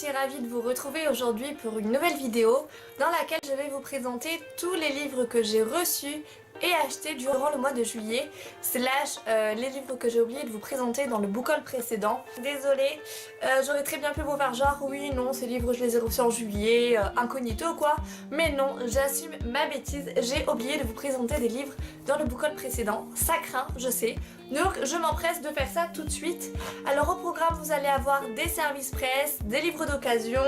suis ravie de vous retrouver aujourd'hui pour une nouvelle vidéo dans laquelle je vais vous présenter tous les livres que j'ai reçus et achetés durant le mois de juillet les livres que j'ai oublié de vous présenter dans le book haul précédent. Désolée, j'aurais très bien pu vous faire genre oui non ces livres je les ai reçus en juillet, incognito quoi, mais non, j'assume ma bêtise, j'ai oublié de vous présenter des livres dans le book haul précédent, ça craint je sais, donc je m'empresse de faire ça tout de suite. Alors au programme vous allez avoir des services presse, des livres d'occasion,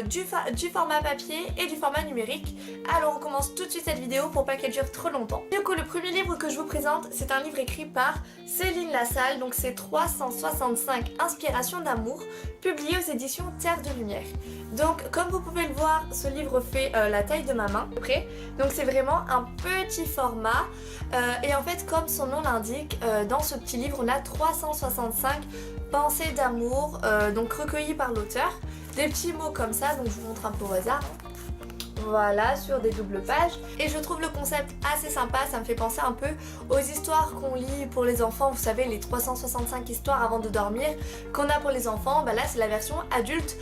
du format papier et du format numérique. Alors on commence tout de suite cette vidéo pour pas qu'elle dure trop longtemps. Du coup le premier livre que je vous présente c'est un livre écrit par Céline Lassalle, donc c'est 365 inspirations d'amour, publié aux éditions Terre de Lumière. Donc comme vous pouvez le voir, ce livre fait la taille de ma main à peu près, donc c'est vraiment un petit format et en fait comme son nom l'indique, dans ce petit livre on a 365 pensées d'amour donc recueillies par l'auteur, des petits mots comme ça, donc je vous montre un peu au hasard. Voilà, sur des doubles pages. Et je trouve le concept assez sympa, ça me fait penser un peu aux histoires qu'on lit pour les enfants, vous savez les 365 histoires avant de dormir qu'on a pour les enfants, bah là c'est la version adulte.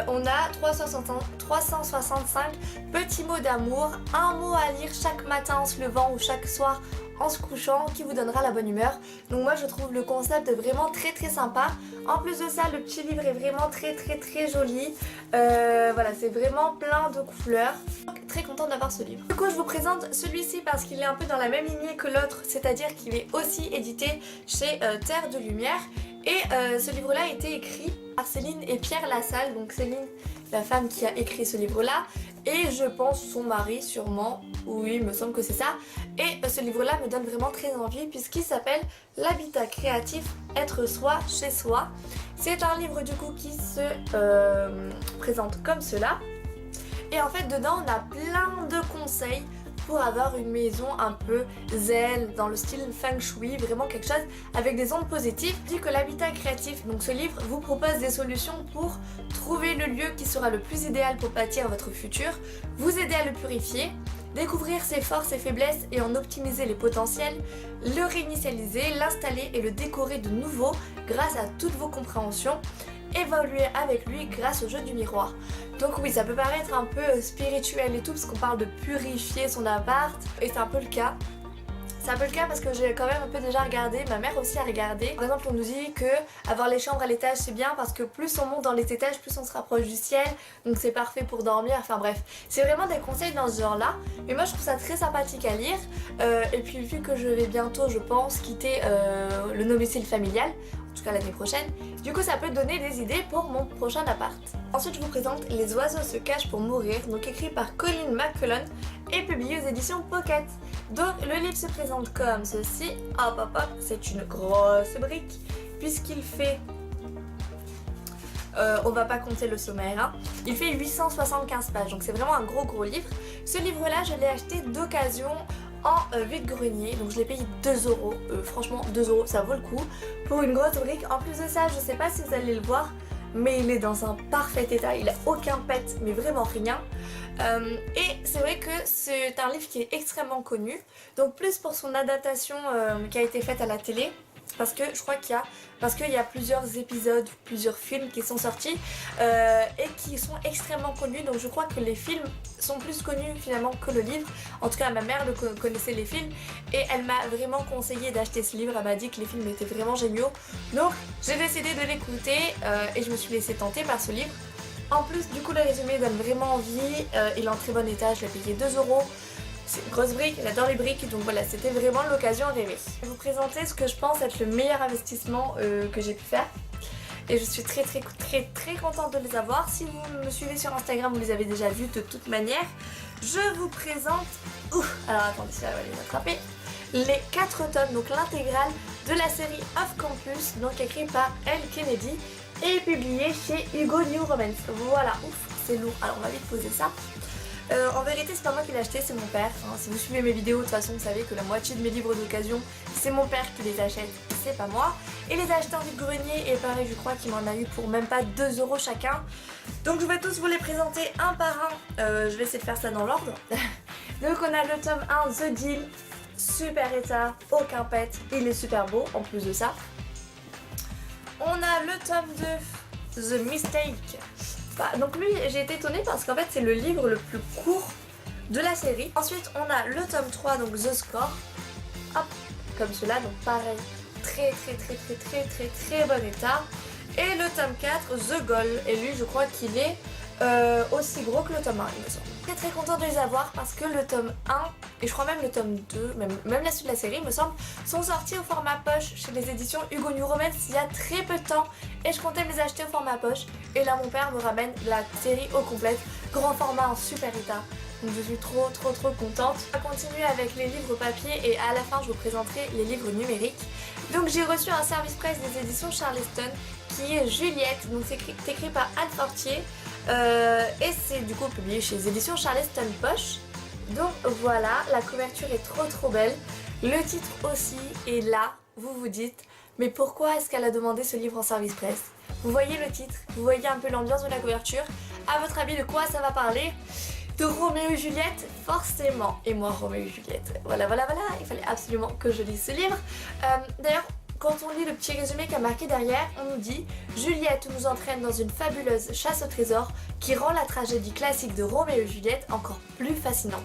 On a 365 petits mots d'amour, un mot à lire chaque matin en se levant ou chaque soir en se couchant qui vous donnera la bonne humeur. Donc moi je trouve le concept vraiment très sympa. En plus de ça le petit livre est vraiment très joli. Voilà, c'est vraiment plein de couleurs. Donc, très contente d'avoir ce livre. Du coup je vous présente celui-ci parce qu'il est un peu dans la même lignée que l'autre, c'est-à-dire qu'il est aussi édité chez Terre de Lumière. Et ce livre-là a été écrit par Céline et Pierre Lassalle. Donc Céline, la femme qui a écrit ce livre-là, et je pense son mari sûrement, oui il me semble que c'est ça. Et ce livre-là me donne vraiment très envie puisqu'il s'appelle L'habitat créatif, être soi chez soi. C'est un livre du coup qui se présente comme cela. Et en fait dedans on a plein de conseils pour avoir une maison un peu zen, dans le style feng shui, vraiment quelque chose avec des ondes positives. Dit que l'habitat créatif, donc ce livre vous propose des solutions pour trouver le lieu qui sera le plus idéal pour bâtir votre futur, vous aider à le purifier, découvrir ses forces et faiblesses et en optimiser les potentiels, le réinitialiser, l'installer et le décorer de nouveau grâce à toutes vos compréhensions, évoluer avec lui grâce au jeu du miroir. Donc oui, ça peut paraître un peu spirituel et tout parce qu'on parle de purifier son appart et c'est un peu le cas. C'est un peu le cas parce que j'ai quand même un peu déjà regardé, ma mère aussi a regardé. Par exemple on nous dit que avoir les chambres à l'étage c'est bien parce que plus on monte dans les étages, plus on se rapproche du ciel, donc c'est parfait pour dormir, enfin bref. C'est vraiment des conseils dans ce genre là, mais moi je trouve ça très sympathique à lire. Et puis vu que je vais bientôt je pense quitter le domicile familial, en tout cas l'année prochaine, du coup ça peut donner des idées pour mon prochain appart. Ensuite je vous présente Les oiseaux se cachent pour mourir, donc écrit par Colin McCullon et publié aux éditions Pocket. Donc le livre se présente comme ceci, hop, c'est une grosse brique puisqu'il fait, on va pas compter le sommaire, hein. Il fait 875 pages, donc c'est vraiment un gros livre. Ce livre là je l'ai acheté d'occasion en vide-grenier, donc je l'ai payé 2 €, franchement 2 € ça vaut le coup pour une grosse brique. En plus de ça je sais pas si vous allez le voir mais il est dans un parfait état, il a aucun pet mais vraiment rien. Et c'est vrai que c'est un livre qui est extrêmement connu, donc plus pour son adaptation qui a été faite à la télé, parce que je crois qu'il y a plusieurs épisodes, plusieurs films qui sont sortis et qui sont extrêmement connus, donc je crois que les films sont plus connus finalement que le livre. En tout cas ma mère connaissait les films et elle m'a vraiment conseillé d'acheter ce livre, elle m'a dit que les films étaient vraiment géniaux, donc j'ai décidé de l'écouter et je me suis laissée tenter par ce livre. En plus du coup le résumé donne vraiment envie, il est en très bon état, je l'ai payé 2 €. C'est une grosse brique, j'adore les briques, donc voilà, c'était vraiment l'occasion rêvée. Je vais vous présenter ce que je pense être le meilleur investissement que j'ai pu faire. Et je suis très contente de les avoir. Si vous me suivez sur Instagram, vous les avez déjà vus de toute manière. Je vous présente, alors attendez, ça va les attraper, les 4 tomes, donc l'intégrale de la série Off Campus, donc écrit par Elle Kennedy et publié chez Hugo New Romance. Voilà, c'est lourd, alors on va vite poser ça. En vérité c'est pas moi qui l'ai acheté, c'est mon père, hein. Si vous suivez mes vidéos de toute façon vous savez que la moitié de mes livres d'occasion c'est mon père qui les achète, c'est pas moi. Et les a achetés en vide-grenier et pareil je crois qu'il m'en a eu pour même pas 2 € chacun. Donc je vais tous vous les présenter un par un, je vais essayer de faire ça dans l'ordre. Donc on a le tome 1 The Deal, super état, aucun pet, il est super beau en plus de ça. On a le tome 2 The Mistake, Donc lui, j'ai été étonnée parce qu'en fait c'est le livre le plus court de la série. Ensuite on a le tome 3, donc The Score, hop, comme cela, donc pareil, très bon état. Et le tome 4, The Goal, et lui je crois qu'il est aussi gros que le tome 1 il me semble. Je suis très contente de les avoir parce que le tome 1 et je crois même le tome 2, même la suite de la série me semble, sont sortis au format poche chez les éditions Hugo New Romance il y a très peu de temps et je comptais me les acheter au format poche et là mon père me ramène la série au complète, grand format en super état. Donc je suis trop contente. On va continuer avec les livres papier et à la fin je vous présenterai les livres numériques. Donc j'ai reçu un service presse des éditions Charleston qui est Juliette, donc c'est écrit par Anne Fortier et c'est du coup publié chez les éditions Charleston Poche. Donc voilà, la couverture est trop belle, le titre aussi, et là vous vous dites mais pourquoi est-ce qu'elle a demandé ce livre en service presse? Vous voyez le titre, vous voyez un peu l'ambiance de la couverture, à votre avis de quoi ça va parler? De Roméo et Juliette, forcément. Et moi, Roméo et Juliette, voilà, il fallait absolument que je lise ce livre. D'ailleurs, quand on lit le petit résumé qui a marqué derrière, on nous dit « Juliette nous entraîne dans une fabuleuse chasse au trésor qui rend la tragédie classique de Roméo et Juliette encore plus fascinante. »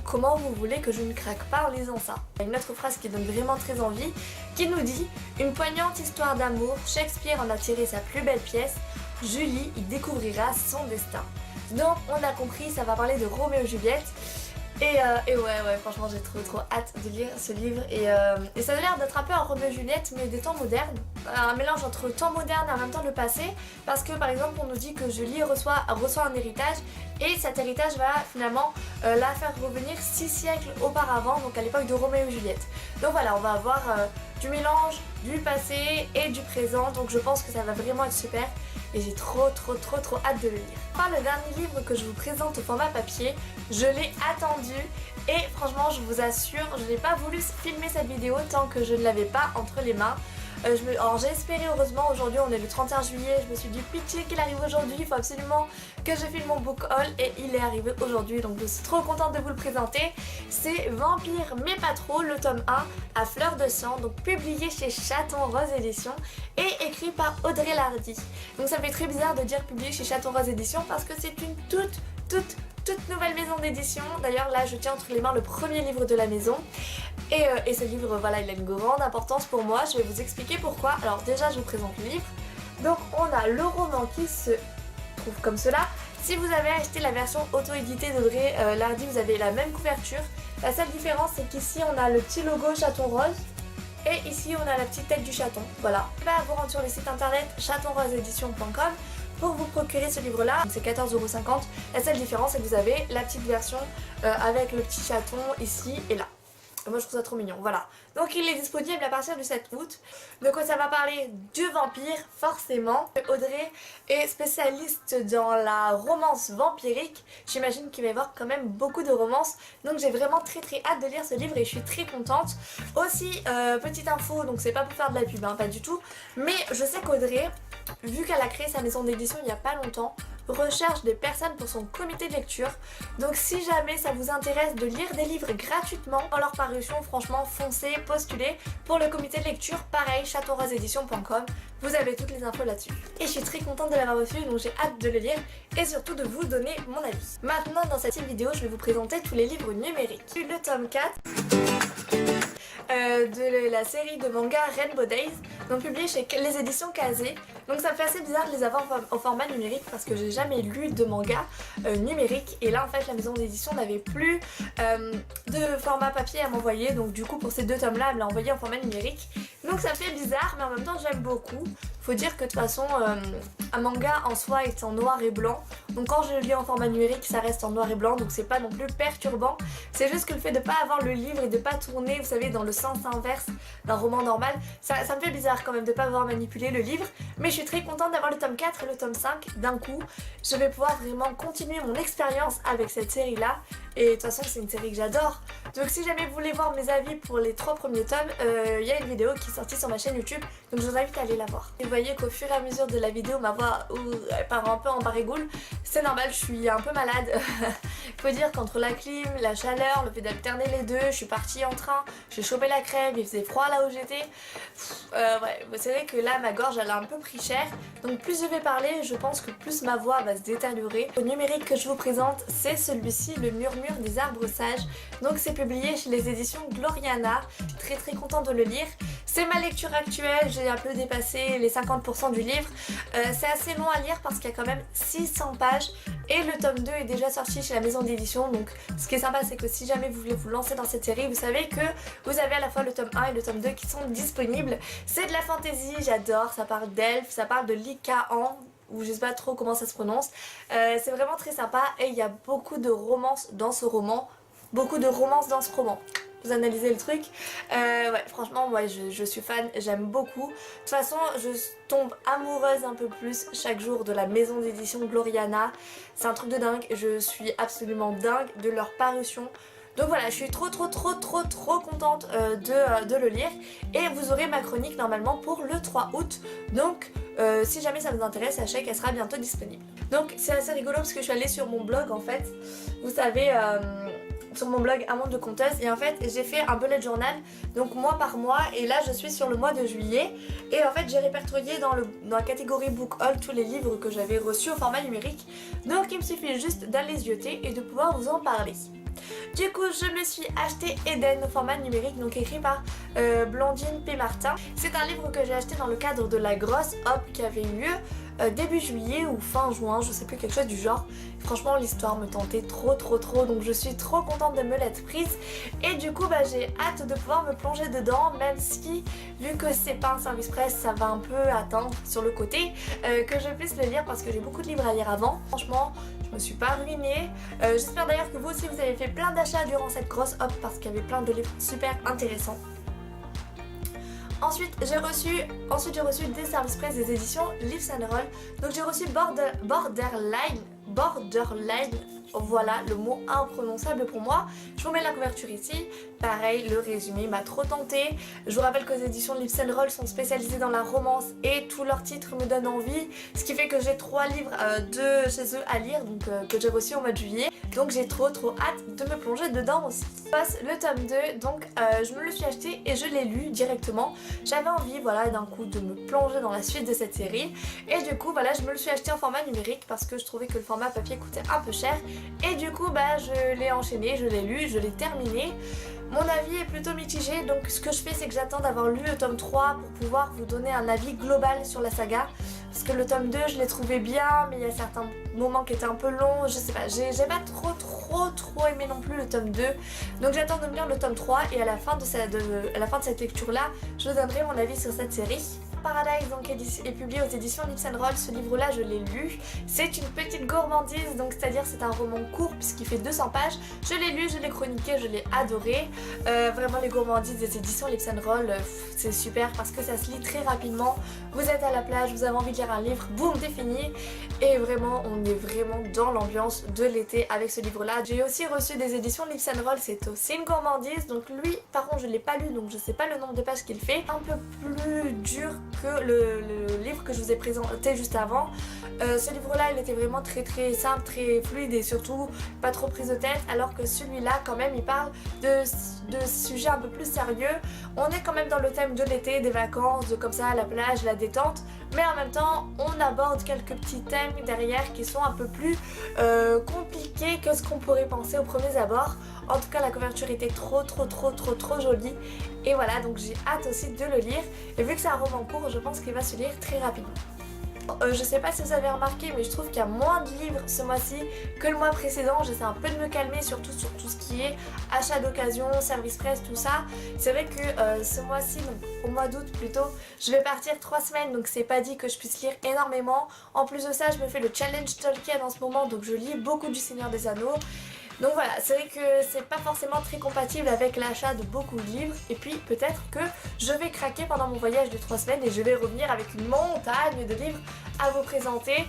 Comment vous voulez que je ne craque pas en lisant ça? Il y a une autre phrase qui donne vraiment très envie, qui nous dit « Une poignante histoire d'amour, Shakespeare en a tiré sa plus belle pièce, Julie y découvrira son destin. » Donc on a compris, ça va parler de Roméo et Juliette. Et ouais, franchement j'ai trop hâte de lire ce livre. Et ça a l'air d'être un peu un Roméo et Juliette mais des temps modernes. Un mélange entre temps moderne et en même temps le passé. Parce que par exemple on nous dit que Julie reçoit un héritage. Et cet héritage va finalement la faire revenir 6 siècles auparavant, donc à l'époque de Roméo et Juliette. Donc voilà, on va avoir du mélange du passé et du présent. Donc je pense que ça va vraiment être super. Et j'ai trop hâte de le lire. Enfin, le dernier livre que je vous présente au format papier, je l'ai attendu et franchement je vous assure, je n'ai pas voulu filmer cette vidéo tant que je ne l'avais pas entre les mains. Alors j'ai espéré, heureusement, aujourd'hui on est le 31 juillet, je me suis dit pitié qu'il arrive aujourd'hui, il faut absolument que je filme mon book haul et il est arrivé aujourd'hui, donc je suis trop contente de vous le présenter. C'est Vampire mais pas trop, le tome 1 à fleur de sang, donc publié chez Chaton Rose Éditions et écrit par Audrey Lardy. Donc ça me fait très bizarre de dire publié chez Chaton Rose Éditions parce que c'est une toute nouvelle maison d'édition. D'ailleurs là je tiens entre les mains le premier livre de la maison. Et ce livre, voilà, il a une grande importance pour moi, je vais vous expliquer pourquoi. Alors déjà je vous présente le livre. Donc on a le roman qui se trouve comme cela. Si vous avez acheté la version auto-éditée d'Audrey Lardy, vous avez la même couverture. La seule différence c'est qu'ici on a le petit logo chaton rose. Et ici on a la petite tête du chaton, voilà. Vous rendre sur le site internet chatonroseedition.com pour vous procurer ce livre là, c'est 14,50 €. La seule différence c'est que vous avez la petite version avec le petit chaton ici et là. Moi je trouve ça trop mignon, voilà. Donc il est disponible à partir du 7 août. Donc ça va parler du vampire, forcément. Audrey est spécialiste dans la romance vampirique. J'imagine qu'il va y avoir quand même beaucoup de romances. Donc j'ai vraiment très hâte de lire ce livre et je suis très contente. Aussi, petite info, donc c'est pas pour faire de la pub, hein, pas du tout. Mais je sais qu'Audrey, vu qu'elle a créé sa maison d'édition il y a pas longtemps, recherche des personnes pour son comité de lecture. Donc si jamais ça vous intéresse de lire des livres gratuitement en leur parution, franchement foncez, postulez pour le comité de lecture, pareil, chatonroseedition.com, vous avez toutes les infos là-dessus. Et je suis très contente de l'avoir reçu, donc j'ai hâte de le lire et surtout de vous donner mon avis. Maintenant dans cette vidéo je vais vous présenter tous les livres numériques. Le tome 4 de la série de manga Rainbow Days, donc publié chez les éditions Kazé. Donc ça me fait assez bizarre de les avoir au format numérique parce que j'ai jamais lu de manga numérique et là en fait la maison d'édition n'avait plus de format papier à m'envoyer, donc du coup pour ces deux tomes là elle me l'a envoyé en format numérique. Donc ça me fait bizarre mais en même temps j'aime beaucoup. Faut dire que de toute façon un manga en soi est en noir et blanc, donc quand je le lis en format numérique ça reste en noir et blanc, donc c'est pas non plus perturbant. C'est juste que le fait de pas avoir le livre et de pas tourner, vous savez, dans le sens inverse d'un roman normal, ça me fait bizarre quand même de pas avoir manipulé le livre. Mais je suis très contente d'avoir le tome 4 et le tome 5 d'un coup. Je vais pouvoir vraiment continuer mon expérience avec cette série là. Et de toute façon c'est une série que j'adore. Donc si jamais vous voulez voir mes avis pour les 3 premiers tomes, il y a une vidéo qui est sortie sur ma chaîne YouTube. Donc je vous invite à aller la voir. Et vous voyez qu'au fur et à mesure de la vidéo ma voix voix elle part un peu en barrigoule. C'est normal, je suis un peu malade. Faut dire qu'entre la clim, la chaleur, le fait d'alterner les deux, je suis partie en train, j'ai chopé la crève, il faisait froid là où j'étais. Ouais, c'est vrai que là ma gorge elle a un peu pris cher. Donc plus je vais parler, je pense que plus ma voix va se détériorer. Le numérique que je vous présente, c'est celui-ci, Le Murmure des Arbres Sages. Donc c'est publié chez les éditions Gloriana. Très contente de le lire. C'est ma lecture actuelle, j'ai un peu dépassé les 50% du livre. C'est assez long à lire parce qu'il y a quand même 600 pages et le tome 2 est déjà sorti chez la maison d'édition. Donc ce qui est sympa, c'est que si jamais vous voulez vous lancer dans cette série, vous savez que vous avez à la fois le tome 1 et le tome 2 qui sont disponibles. C'est de la fantasy, j'adore, ça parle d'elfes, ça parle de Lycaon, ou je sais pas trop comment ça se prononce. C'est vraiment très sympa et il y a beaucoup de romance dans ce roman. Beaucoup de romance dans ce roman. Vous analysez le truc. Ouais, franchement, moi je suis fan, j'aime beaucoup. De toute façon, je tombe amoureuse un peu plus chaque jour de la maison d'édition Gloriana. C'est un truc de dingue, je suis absolument dingue de leur parution. Donc voilà, je suis trop contente de le lire. Et vous aurez ma chronique normalement pour le 3 août. Donc si jamais ça vous intéresse, sachez qu'elle sera bientôt disponible. Donc c'est assez rigolo parce que je suis allée sur mon blog en fait. Vous savez... sur mon blog Un Monde de Conteuse et en fait j'ai fait un bullet journal donc mois par mois et là je suis sur le mois de juillet et en fait j'ai répertorié dans la catégorie book haul tous les livres que j'avais reçus au format numérique, donc il me suffit juste d'aller zioter et de pouvoir vous en parler. Du coup je me suis acheté Eden au format numérique, donc écrit par Blandine P. Martin. C'est un livre que j'ai acheté dans le cadre de la grosse hop qui avait eu lieu début juillet ou fin juin, je sais plus, quelque chose du genre. Franchement l'histoire me tentait trop donc je suis trop contente de me l'être prise et du coup j'ai hâte de pouvoir me plonger dedans, même si vu que c'est pas un service presse ça va un peu attendre sur le côté que je puisse le lire parce que j'ai beaucoup de livres à lire avant. Franchement je me suis pas ruinée. J'espère d'ailleurs que vous aussi vous avez fait plein d'achats durant cette grosse hop parce qu'il y avait plein de livres super intéressants. Ensuite j'ai reçu des services presse des éditions Livres and Roll. Donc j'ai reçu Borderline, voilà le mot imprononçable pour moi. Je vous mets la couverture ici. Pareil, le résumé m'a trop tenté. Je vous rappelle que les éditions Livres and Roll sont spécialisées dans la romance et tous leurs titres me donnent envie. Ce qui fait que j'ai 3 livres de chez eux à lire, donc que j'ai reçus au mois de juillet. Donc j'ai trop hâte de me plonger dedans aussi. Passe le tome 2, donc je me le suis acheté et je l'ai lu directement. J'avais envie voilà d'un coup de me plonger dans la suite de cette série. Et du coup voilà, je me le suis acheté en format numérique parce que je trouvais que le format papier coûtait un peu cher. Et du coup je l'ai enchaîné, je l'ai lu, je l'ai terminé. Mon avis est plutôt mitigé, donc ce que je fais c'est que j'attends d'avoir lu le tome 3 pour pouvoir vous donner un avis global sur la saga. Parce que le tome 2 je l'ai trouvé bien, mais il y a certains moments qui étaient un peu longs, je sais pas, j'ai pas trop aimé non plus le tome 2. Donc j'attends de me lire le tome 3 et à la fin de cette lecture là, je donnerai mon avis sur cette série. Paradise donc est publié aux éditions Livres and Roll. Ce livre là je l'ai lu, c'est une petite gourmandise, donc c'est à dire c'est un roman court puisqu'il fait 200 pages. Je l'ai lu, je l'ai chroniqué, je l'ai adoré. Vraiment les gourmandises des éditions Livres and Roll, c'est super parce que ça se lit très rapidement. Vous êtes à la plage, vous avez envie de lire un livre, boum, c'est fini. Et vraiment on est vraiment dans l'ambiance de l'été avec ce livre là. J'ai aussi reçu des éditions Livres and Roll, c'est aussi une gourmandise, donc lui par contre je l'ai pas lu donc je sais pas le nombre de pages qu'il fait. Un peu plus dur que le livre que je vous ai présenté juste avant. Ce livre là il était vraiment très simple, très fluide et surtout pas trop prise de tête, alors que celui-là quand même il parle de sujets un peu plus sérieux. On est quand même dans le thème de l'été, des vacances, de comme ça la plage, la détente, mais en même temps on aborde quelques petits thèmes derrière qui sont un peu plus compliqués que ce qu'on pourrait penser au premier abord. En tout cas la couverture était trop jolie et voilà, donc j'ai hâte aussi de le lire et vu que c'est un roman court je pense qu'il va se lire très rapidement. Je sais pas si vous avez remarqué mais je trouve qu'il y a moins de livres ce mois-ci que le mois précédent. J'essaie un peu de me calmer surtout sur tout ce qui est achat d'occasion, service presse, tout ça. C'est vrai que ce mois-ci, donc au mois d'août plutôt, je vais partir 3 semaines donc c'est pas dit que je puisse lire énormément. En plus de ça je me fais le challenge Tolkien en ce moment donc je lis beaucoup du Seigneur des Anneaux. Donc voilà, c'est vrai que c'est pas forcément très compatible avec l'achat de beaucoup de livres et puis peut-être que je vais craquer pendant mon voyage de 3 semaines et je vais revenir avec une montagne de livres à vous présenter.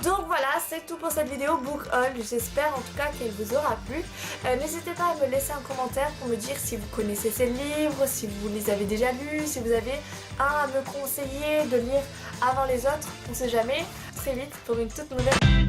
Donc voilà, c'est tout pour cette vidéo book haul, j'espère en tout cas qu'elle vous aura plu. N'hésitez pas à me laisser un commentaire pour me dire si vous connaissez ces livres, si vous les avez déjà lus, si vous avez un à me conseiller de lire avant les autres, on sait jamais. très vite pour une toute nouvelle...